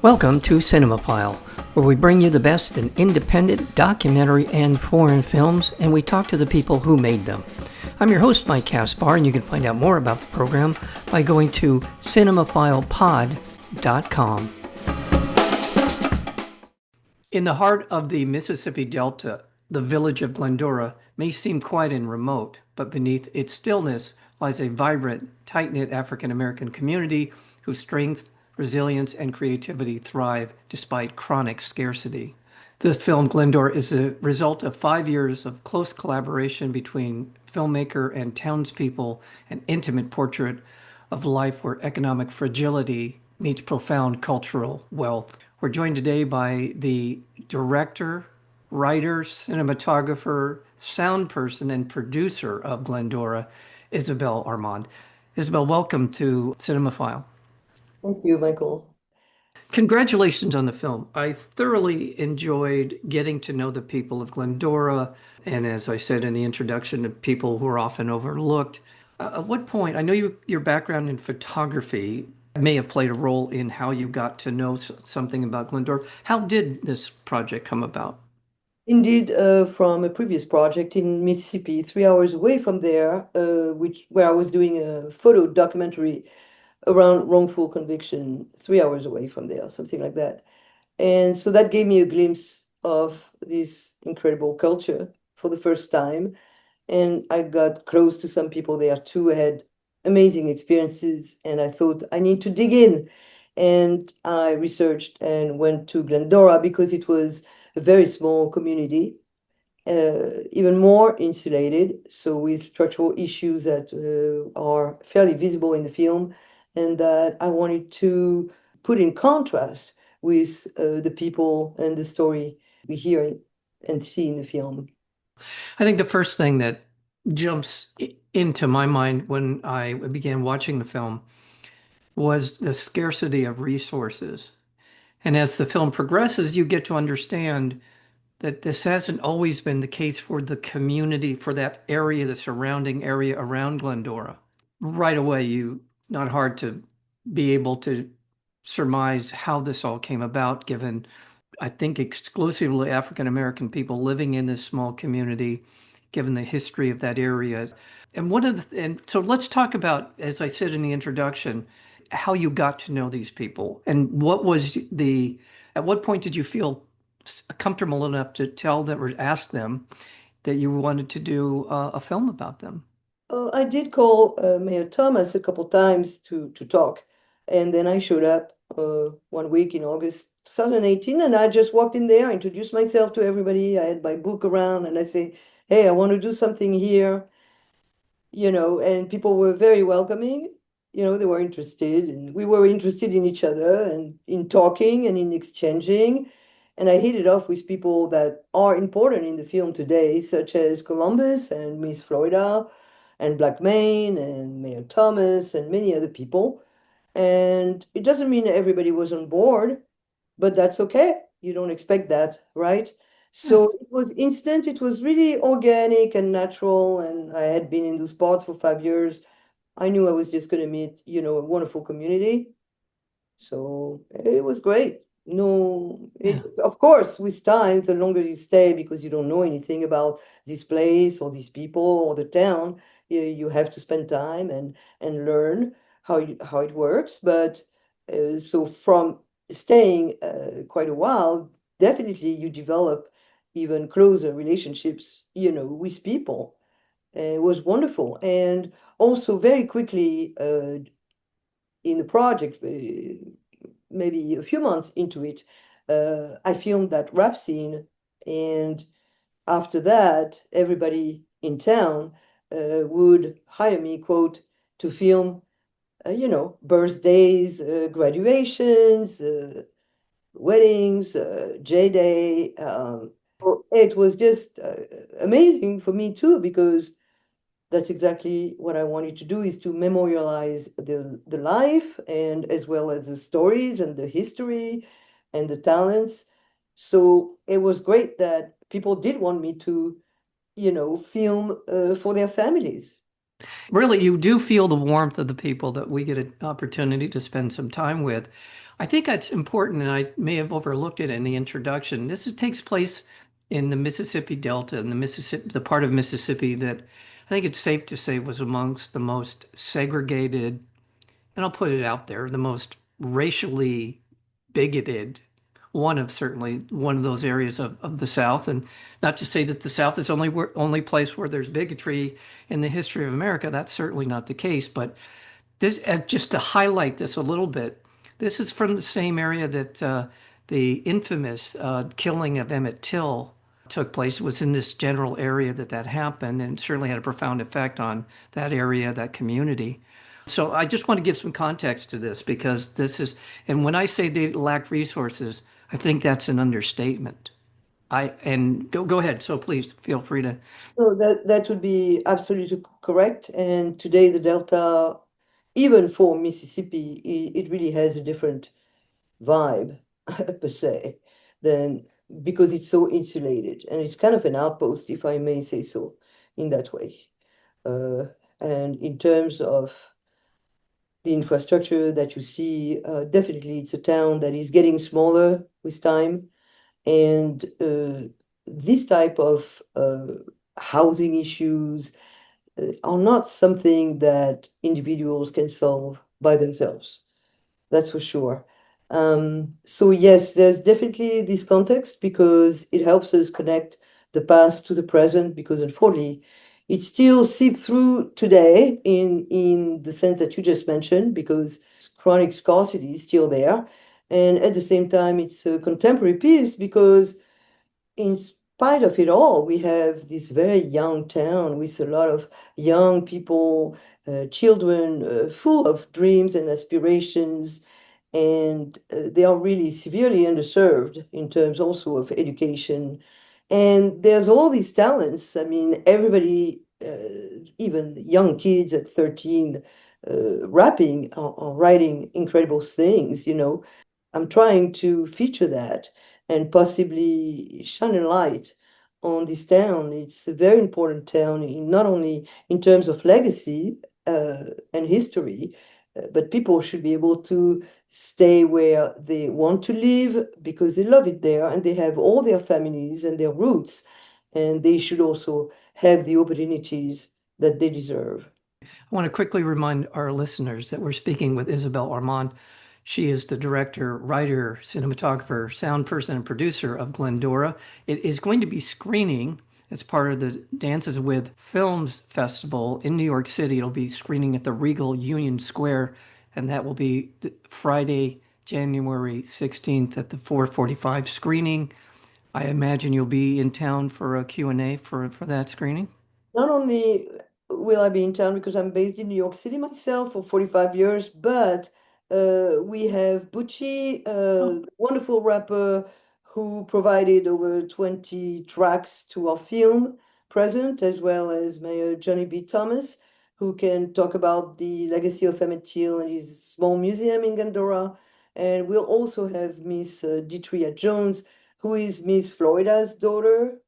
Welcome to Cinematographer, where we bring you the best in independent, documentary, and foreign films, and we talk to the people who made them. I'm your host, Mike Caspar, and you can find out more about the program by going to cinemaphilepod.com. In the heart of the Mississippi Delta, the village of Glendora may seem quiet and remote, but beneath its stillness lies a vibrant, tight-knit African-American community whose strength, resilience, and creativity thrive despite chronic scarcity. The film Glendora is a result of 5 years of close collaboration between filmmaker and townspeople, an intimate portrait of life where economic fragility meets profound cultural wealth. We're joined today by the director, writer, cinematographer, sound person, and producer of Glendora, Isabelle Armand. Isabelle, welcome to Cinemaphile. Thank you, Michael. Congratulations on the film. I thoroughly enjoyed getting to know the people of Glendora, and as I said in the introduction, the people who are often overlooked. At what point, I know your background in photography may have played a role in how you got to know something about Glendora. How did this project come about? Indeed, from a previous project in Mississippi, 3 hours away from there, where I was doing a photo documentary around wrongful conviction, 3 hours away from there, something like that. And so that gave me a glimpse of this incredible culture for the first time. And I got close to some people there too, had amazing experiences. And I thought I need to dig in. And I researched and went to Glendora because it was a very small community, even more insulated, so with structural issues that are fairly visible in the film, and that I wanted to put in contrast with the people and the story we hear and see in the film. I think the first thing that jumps into my mind when I began watching the film was the scarcity of resources. And as the film progresses, you get to understand that this hasn't always been the case for the community, for that area, the surrounding area around Glendora. Right away, not hard to be able to surmise how this all came about, given, I think, exclusively African American people living in this small community, given the history of that area. And so let's talk about, as I said in the introduction, how you got to know these people and at what point did you feel comfortable enough to tell them or ask them that you wanted to do a film about them? I did call Mayor Thomas a couple times to talk, and then I showed up one week in August 2018, and I just walked in there, introduced myself to everybody. I had my book around, and I say, "Hey, I want to do something here," and people were very welcoming. They were interested, and we were interested in each other and in talking and in exchanging. And I hit it off with people that are important in the film today, such as Columbus and Miss Florida and Black Main and Mayor Thomas and many other people. And it doesn't mean everybody was on board, but that's okay. You don't expect that, right? Yeah. So it was instant, it was really organic and natural. And I had been in those parts for 5 years. I knew I was just going to meet, a wonderful community. So it was great. No, Yeah. of course, with time, the longer you stay, because you don't know anything about this place or these people or the town, you have to spend time and learn how it works. But so from staying quite a while, definitely you develop even closer relationships, with people. It was wonderful. And also very quickly in the project, maybe a few months into it, I filmed that rap scene. And after that, everybody in town would hire me, quote, to film, birthdays, graduations, weddings, J Day. So it was just amazing for me too, because that's exactly what I wanted to do, is to memorialize the life and as well as the stories and the history and the talents. So it was great that people did want me to, film for their families. Really, you do feel the warmth of the people that we get an opportunity to spend some time with. I think that's important, and I may have overlooked it in the introduction. Takes place in the Mississippi Delta, and the part of Mississippi that I think it's safe to say was amongst the most segregated, and I'll put it out there, the most racially bigoted, certainly one of those areas of the South. And not to say that the South is only place where there's bigotry in the history of America. That's certainly not the case. But this, just to highlight this a little bit, this is from the same area that the infamous killing of Emmett Till took place. It was in this general area that happened, and certainly had a profound effect on that area, that community. So I just want to give some context to this because and when I say they lacked resources, I think that's an understatement. And go ahead. So please feel free to. So that would be absolutely correct. And today the Delta, even for Mississippi, it really has a different vibe per se than because it's so insulated and it's kind of an outpost, if I may say so, in that way. Uh, and in terms of the infrastructure that you see, definitely it's a town that is getting smaller with time. And this type of housing issues are not something that individuals can solve by themselves. That's for sure. So yes, there's definitely this context because it helps us connect the past to the present because unfortunately it still seeps through today in the sense that you just mentioned because chronic scarcity is still there. And at the same time, it's a contemporary piece because in spite of it all, we have this very young town with a lot of young people, children, full of dreams and aspirations, and they are really severely underserved in terms also of education. And there's all these talents. I mean, everybody, even young kids at 13, rapping or writing incredible things, you know. I'm trying to feature that and possibly shine a light on this town. It's a very important town, not only in terms of legacy and history, but people should be able to stay where they want to live because they love it there and they have all their families and their roots, and they should also have the opportunities that they deserve. I want to quickly remind our listeners that we're speaking with Isabelle Armand. She is the director, writer, cinematographer, sound person, and producer of Glendora. It is going to be screening as part of the Dances with Films Festival in New York City. It'll be screening at the Regal Union Square, and that will be Friday, January 16th at the 4:45 screening. I imagine you'll be in town for a Q&A for that screening. Not only will I be in town because I'm based in New York City myself for 45 years, but we have Bucci, Oh, wonderful rapper who provided over 20 tracks to our film present, as well as Mayor Johnny B. Thomas, who can talk about the legacy of Emmett Till and his small museum in Glendora. And we'll also have Miss Detria Jones, who is Miss Florida's daughter,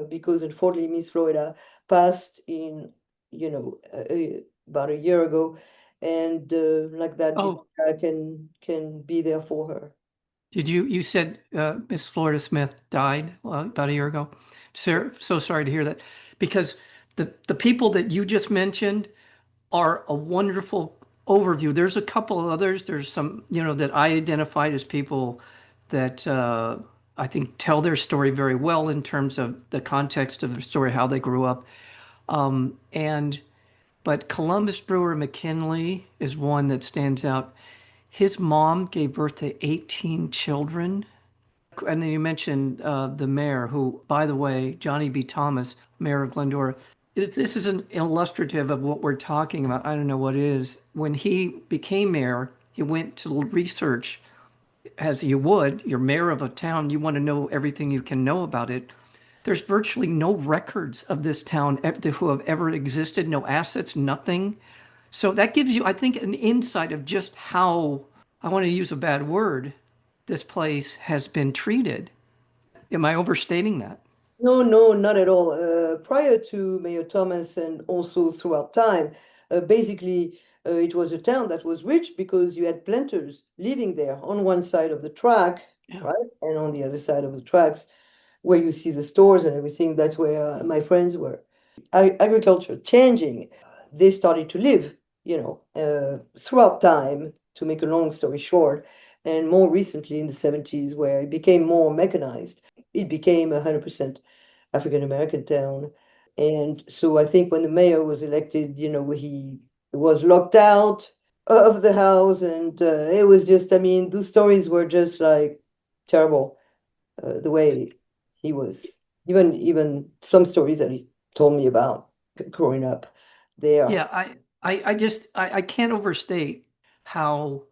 because unfortunately Miss Florida passed in, about a year ago, and like that, oh, I can be there for her. you said Miss Florida Smith died about a year ago? So sorry to hear that, because the people that you just mentioned are a wonderful overview. There's a couple of others. There's some, that I identified as people that I think tell their story very well in terms of the context of their story, how they grew up. And but Columbus Brewer McKinley is one that stands out. His mom gave birth to 18 children. And then you mentioned the mayor, who, by the way, Johnny B. Thomas, mayor of Glendora. If this is an illustrative of what we're talking about, I don't know what is. When he became mayor, he went to research, as you would. You're mayor of a town, you want to know everything you can know about it. There's virtually no records of this town who have ever existed, no assets, nothing. So that gives you, I think, an insight of just how, I want to use a bad word, this place has been treated. Am I overstating that? No, no, not at all. Prior to Mayor Thomas and also throughout time, basically, it was a town that was rich because you had planters living there on one side of the track, Yeah. right? And on the other side of the tracks, where you see the stores and everything, that's where my friends were. Agriculture changing, they started to live, throughout time, to make a long story short, and more recently in the 70s, where it became more mechanized, it became 100% African American town. And so I think when the mayor was elected, he was locked out of the house, and it was just, I mean, those stories were just like terrible, the way he was. Even some stories that he told me about growing up there. Yeah, I can't overstate how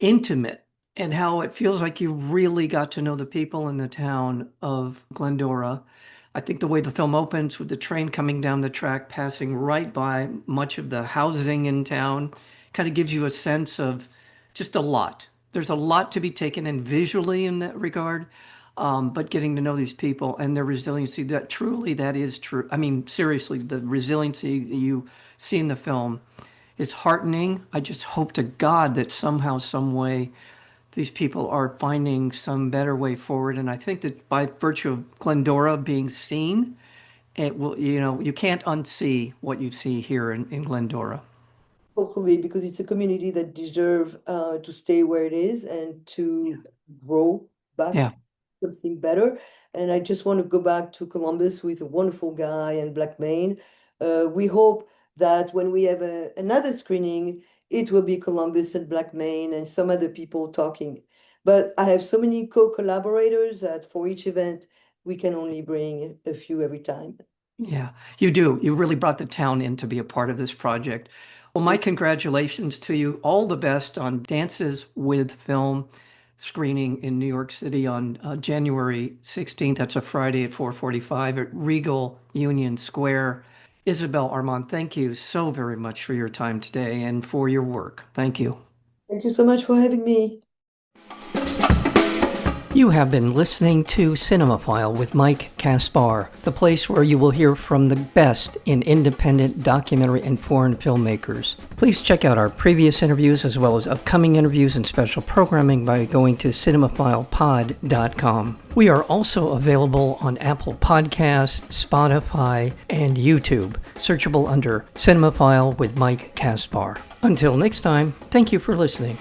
intimate and how it feels like you really got to know the people in the town of Glendora. I think the way the film opens with the train coming down the track, passing right by much of the housing in town, kind of gives you a sense of just a lot. There's a lot to be taken in visually in that regard, but getting to know these people and their resiliency, that truly that is true. I mean, seriously, the resiliency that you see in the film is heartening. I just hope to God that somehow, some way, these people are finding some better way forward. And I think that by virtue of Glendora being seen, it will, you can't unsee what you see here in Glendora. Hopefully, because it's a community that deserve to stay where it is and to grow back Yeah. something better. And I just want to go back to Columbus with a wonderful guy and Black Main. We hope that when we have another screening, it will be Columbus and Black Main and some other people talking. But I have so many co-collaborators that for each event, we can only bring a few every time. Yeah, you do. You really brought the town in to be a part of this project. Well, my congratulations to you. All the best on Dances with Film screening in New York City on January 16th. That's a Friday at 4:45 at Regal Union Square. Isabelle Armand, thank you so very much for your time today and for your work. Thank you. Thank you so much for having me. You have been listening to Cinemaphile with Mike Kaspar, the place where you will hear from the best in independent documentary and foreign filmmakers. Please check out our previous interviews as well as upcoming interviews and special programming by going to cinemaphilepod.com. We are also available on Apple Podcasts, Spotify, and YouTube, searchable under Cinemaphile with Mike Kaspar. Until next time, thank you for listening.